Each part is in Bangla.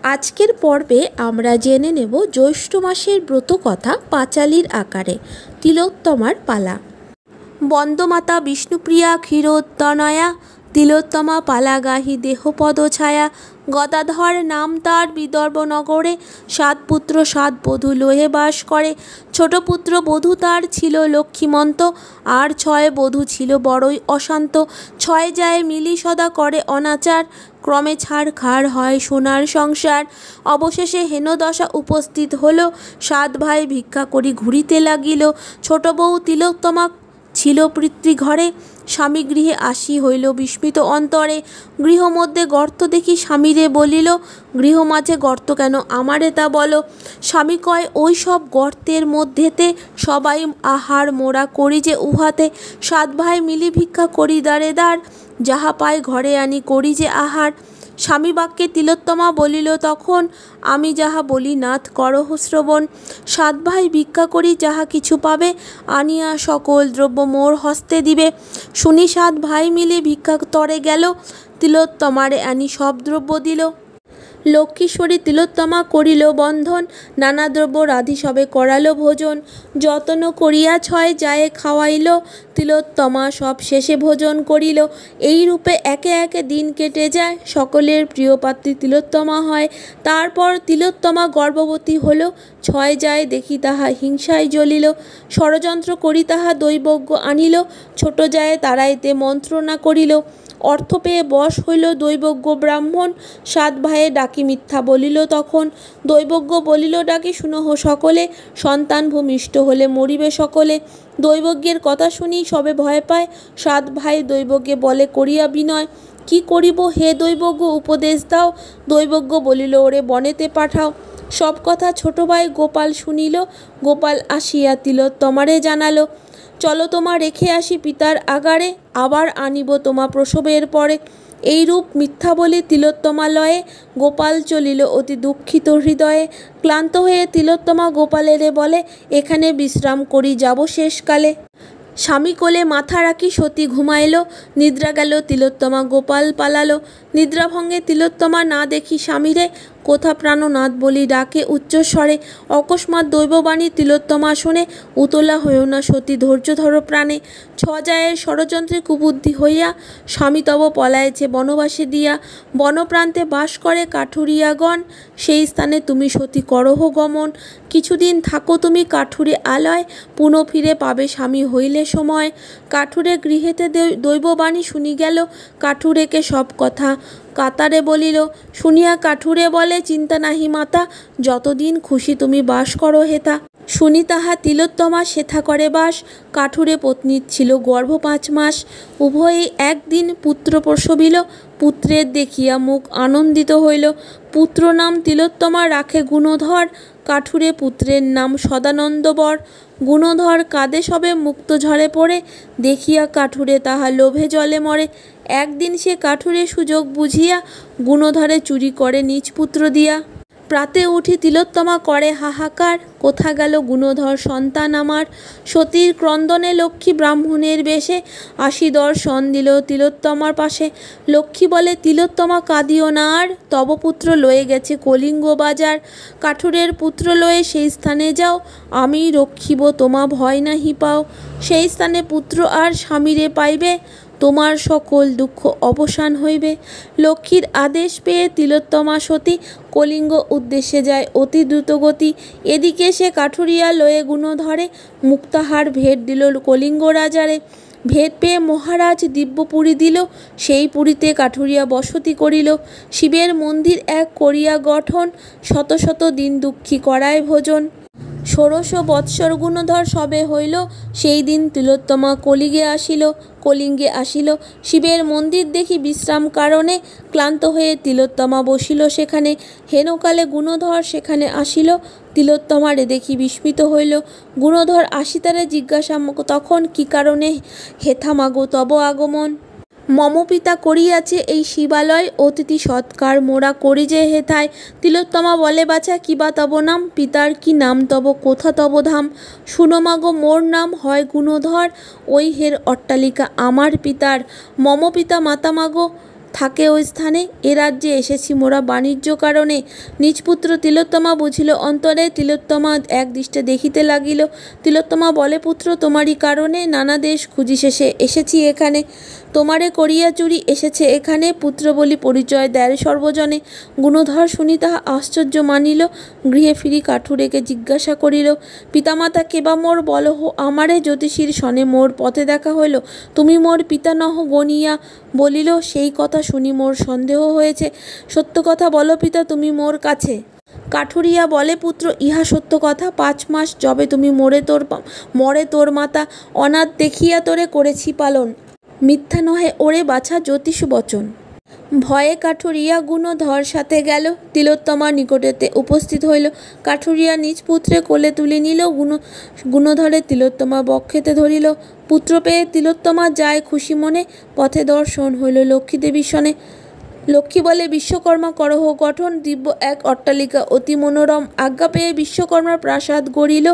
আজকের পর্বে আমরা জেনে নেব জ্যৈষ্ঠ মাসের ব্রতকথা পাঁচালীর আকারে। তিলোত্তমার পালা। বন্দমাতা বিষ্ণুপ্রিয়া ক্ষীরোত্তনয়া, তিলোত্তমা পালাগাহি দেহপদ ছায়া। গদাধর নাম তার বিদর্ভ নগরে, 7 পুত্র 7 বধূ লোহে বাস করে। ছোট পুত্র বধূ তার ছিল লক্ষ্মীমন্ত, আর 6 বধূ ছিল বড়ই অশান্ত। 6 যায় মিলি সদা করে অনাচার, ক্রমে ছাড় খাড় হয় সোনার সংসার। অবশেষে হেনদশা উপস্থিত হলো, 7 ভাই ভিক্ষা করি ঘুরিতে লাগিল। ছোট বউ তিলোত্তমা ছিল পিতৃঘরে, স্বামী গৃহে আসি হইল বিস্মিত অন্তরে। গৃহ মধ্যে গর্ত দেখি স্বামীরে বলিল, গৃহ মাঝে গর্ত কেন আমারে তা বলো। স্বামী কয়, ওই সব গর্তের মধ্যেতে সবাই আহার মোরা করি যে উহাতে। 7 ভাই মিলি ভিক্ষা করি দ্বারে দ্বার, যাহা পাই ঘরে আনি করি যে আহার। স্বামী বাক্যে তিলোত্তমা বলিল তখন, আমি যাহা বলি নাথ করহ শ্রবণ। 7 ভাই ভিক্ষা করি যাহা কিছু পাবে, আনিয়া সকল দ্রব্য মোর হস্তে দিবে। শুনি 7 ভাই মিলে ভিক্ষা তরে গেল, তিলোত্তমারে আনি সব দ্রব্য দিল। লক্ষ্মীশ্বরী তিলোত্তমা করিল বন্ধন, নানা দ্রব্য রাধি সবে করালো ভোজন। যত্ন করিয়া 6 যায় খাওয়াইল, তিলোত্তমা সব শেষে ভোজন করিল। এই রূপে একে একে দিন কেটে যায়, সকলের প্রিয় পাত্রী তিলোত্তমা হয়। তারপর তিলোত্তমা গর্ভবতী হল, 6 যায় দেখি তাহা হিংসায় জ্বলিল। ষড়যন্ত্র করি তাহা দৈবজ্ঞ আনিল, ছোট যায় তারাইতে মন্ত্রণা করিল। অর্থ পেয়ে বশ হইল দৈবজ্ঞ ব্রাহ্মণ, 7 ভাইয়ে ডাকি মিথ্যা বলিল তখন। দৈবজ্ঞ বলিল ডাকি শুনহ সকলে, সন্তান ভূমিষ্ঠ হলে মরিবে সকলে। দৈবজ্ঞের কথা শুনি সবে ভয় পায়, 7 ভাই দৈবজ্ঞে বলে করিয়া বিনয়, কি করিব হে দৈবজ্ঞ উপদেশ দাও। দৈবজ্ঞ বলিল, ওরে বনেতে পাঠাও। সব কথা ছোট ভাই গোপাল শুনিল, গোপাল আসিয়া তিলোত্তমারে জানালো, চলো তোমা রেখে আসি পিতার আগারে, আবার আনিব তোমা প্রসবের পরে। এইরূপ মিথ্যা বলে তিলোত্তমালয়ে, গোপাল চলিল অতি দুঃখিত হৃদয়ে। ক্লান্ত হয়ে তিলোত্তমা গোপালেরে বলে, এখানে বিশ্রাম করি যাব শেষকালে। স্বামী কোলে মাথা রাখি সতী ঘুমাইল, নিদ্রা গেল তিলোত্তমা গোপাল পালালো। নিদ্রাভঙ্গে তিলোত্তমা না দেখি স্বামীরে, কোথা প্রাণনাথ বলি ডাকে উচ্চস্বরে। অকস্মাৎ দৈববাণী তিলোত্তমা শুনে, উতলা হয়েও না সতী ধৈর্য ধরো প্রাণে। 6 জায়ের ষড়যন্ত্রে কুবুদ্ধি হইয়া, স্বামী তব পলায়েছে বনবাসে দিয়া। বনপ্রান্তে বাস করে কাঠুরিয়াগণ, সেই স্থানে তুমি সতী করহ গমন। কিছুদিন থাকো তুমি কাঠুরে আলয়, পুনঃ ফিরে পাবে স্বামী হইলে সময়। কাঠুরে গৃহেতে দৈববাণী শুনি গেল, কাঠুরেকে সব কথা কাতারে বলিল। শুনিয়া কাঠুরে বলে, চিন্তা নাহি মাতা, যতদিন খুশি তুমি বাস করো হেথা। শুনি তাহা তিলোত্তমা সেথা করে বাস, কাঠুরে পত্নীর ছিল গর্ভ 5 মাস। উভয়েই একদিন পুত্র প্রসবিল, পুত্রের দেখিয়া মুখ আনন্দিত হইল। পুত্র নাম তিলোত্তমা রাখে গুণধর, কাঠুরে পুত্রের নাম সদানন্দ বর। গুণধর কাঁদে সবে মুক্ত ঝরে পড়ে, দেখিয়া কাঠুরে তাহা লোভে জলে মরে। একদিন সে কাঠুরে সুযোগ বুঝিয়া, গুণধরে চুরি করে নিজ পুত্র দিয়া। প্রাতে উঠি তিলোত্তমা করে হাহাকার, কোথা গেল গুণধর সন্তান আমার। সতীর ক্রন্দনে লক্ষ্মী ব্রাহ্মণের বেশে, আসি দর্শন দিল তিলোত্তমার পাশে। লক্ষ্মী বলে, তিলোত্তমা কাঁদিও না আর, তব পুত্র লয়ে গেছে কলিঙ্গ বাজার। কাঠুরের পুত্র লয়ে সেই স্থানে যাও, আমি রক্ষিব তোমা ভয় নাহি পাও। সেই স্থানে পুত্র আর স্বামীরে পাইবে, তোমার সকল দুঃখ অবসান হইবে। লক্ষ্মীর আদেশ পেয়ে তিলোত্তমা সতী, কলিঙ্গ উদ্দেশ্যে যায় অতি দ্রুতগতি। এদিকে সে কাঠুরিয়া লয়ে গুণধরে, মুক্তাহার ভেট দিল কলিঙ্গ রাজারে। ভেদ পেয়ে মহারাজ দিব্যপুরী দিল, সেই পুরীতে কাঠুরিয়া বসতি করিল। শিবের মন্দির এক করিয়া গঠন, শত শত দিন দুঃখী করায় ভোজন। 16 বৎসর গুণধর সবে হইল, সেই দিন তিলোত্তমা কলিঙ্গে আসিল। শিবের মন্দির দেখি বিশ্রাম কারণে, ক্লান্ত হয়ে তিলোত্তমা বসিল সেখানে। হেনকালে গুণধর সেখানে আসিল, তিলোত্তমারে দেখি বিস্মিত হইল। গুণধর আসিতারে জিজ্ঞাসা তখন, কি কারণে হেথা মাগো তব আগমন। মম পিতা করিয়াছে এই শিবালয়, অতিথি সৎকার মোরা করি যে হেথায়। তিলোত্তমা বলে, বাছা কিবা তব নাম, পিতার কি নাম তব, কোথা তব ধাম। শুনো মাগো মোর নাম হয় গুণধর, ওই হের অট্টালিকা আমার পিতার। মম পিতা মাতা মাগো থাকে ওই স্থানে। এ রাজ্যে এসেছি মোরা বাণিজ্য কারণে। নিজ পুত্র তিলোত্তমা বুঝিল অন্তরে। তিলোত্তমা এক দৃষ্টে দেখিতে লাগিল। তিলোত্তমা বলে, পুত্র তোমারই কারণে নানা দেশ খুঁজি শেষে এসেছি এখানে। তোমারে করিয়া চুরি এসেছে এখানে। পুত্র বলি পরিচয় দেয় সর্বজনে। গুণধর শুনি তাহা আশ্চর্য মানিল। গৃহে ফিরি কাঠুরেকে জিজ্ঞাসা করিল, পিতামাতা কেবা মোর বলহ আমারে। জ্যোতিষীর সনে মোর পথে দেখা হইল। তুমি মোর পিতা নহ গণিয়া বলিল, সেই কথা শুনি মোর সন্দেহ হয়েছে। সত্য কথা বলো পিতা তুমি মোর কাছে। কাঠুরিয়া বলে, পুত্র ইহা সত্য কথা। 5 মাস যবে তুমি মরে তোর মাতা। অনাথ দেখিয়া তোরে করেছি পালন। মিথ্যা নহে ওরে বাছা জ্যোতিষ বচন। ভয়ে কাঠুরিয়া গুণধর সাথে গেল। তিলোত্তমার নিকটেতে উপস্থিত হইল। কাঠুরিয়া নিজ পুত্রে কোলে তুলে নিল। গুণধরে তিলোত্তমা বক্ষেতে ধরিল। পুত্র পেয়ে তিলোত্তমা যায় খুশি মনে। পথে দর্শন হইল লক্ষ্মী দেবীর সনে। লক্ষ্মী বলে, বিশ্বকর্মা করহ গঠন। দিব্য এক অট্টালিকা অতি মনোরম। আজ্ঞা পেয়ে বিশ্বকর্মার প্রাসাদ গড়িল।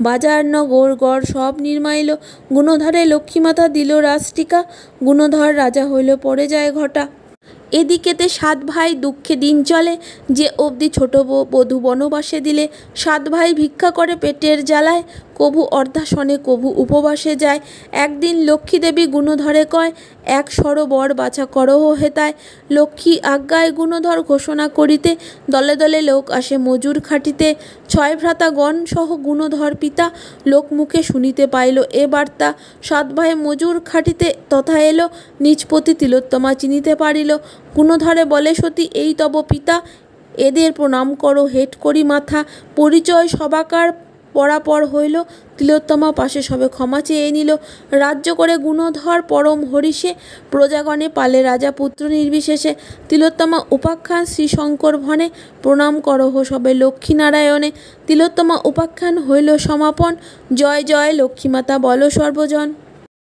বাজার নগর গড় সব নির্মাইল। গুণধরে লক্ষ্মীমাতা দিল রাজটিকা। গুণধর রাজা হইল পড়ে যায় ঘটা। এদিকেতে 7 ভাই দুঃখে দিন চলে। যে অবধি ছোট বধূ বনবাসে দিলে। 7 ভাই ভিক্ষা করে পেটের জ্বালায়। কভু অর্ধাসনে কভু উপবাসে যায়। একদিন লক্ষ্মী দেবী গুণধরে কয়, এক সরোবর বাছা করহ হেতায়। লক্ষ্মী আজ্ঞায় গুণধর ঘোষণা করিতে। দলে দলে লোক আসে মজুর খাটিতে। 6 ভ্রাতাগণ সহ গুণধর পিতা। লোক মুখে শুনিতে পাইল এ বার্তা। 7 ভাই মজুর খাটিতে তথা এলো। নিজপতি তিলোত্তমা চিনিতে পারিল। গুণধরে বলে, সতী এই তব পিতা। এদের প্রণাম করো হেট করি মাথা। পরিচয় সবাকার পরাপর হইল। তিলোত্তমা পাশে সবে ক্ষমা চেয়ে নিল। রাজ্য করে গুণধর পরম হরিষে। প্রজাগণে পালে রাজা পুত্র নির্বিশেষে। তিলোত্তমা উপাখ্যান শ্রীশঙ্কর ভনে। প্রণাম করহ সবে লক্ষ্মীনারায়ণে। তিলোত্তমা উপাখ্যান হইল সমাপন। জয় জয় লক্ষ্মীমাতা বলো সর্বজন।